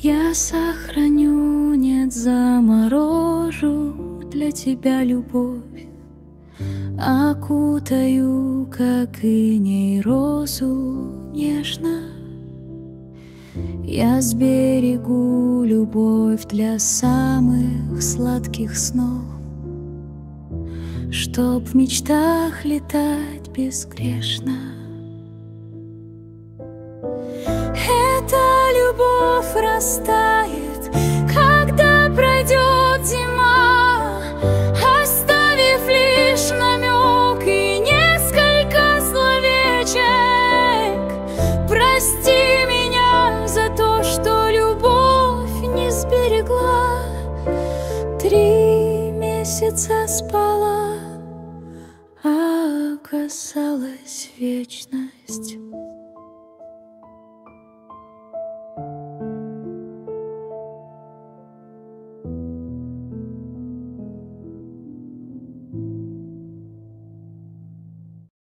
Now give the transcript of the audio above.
Я сохраню, нет, заморожу для тебя любовь, окутаю, как иней, розу нежно. Я сберегу любовь для самых сладких снов, чтоб в мечтах летать безгрешно. Эта любовь растает, когда пройдет зима, оставив лишь намек и несколько словечек. Прости меня за то, что любовь не сберегла. 3 месяца спала, а оказалась вечность.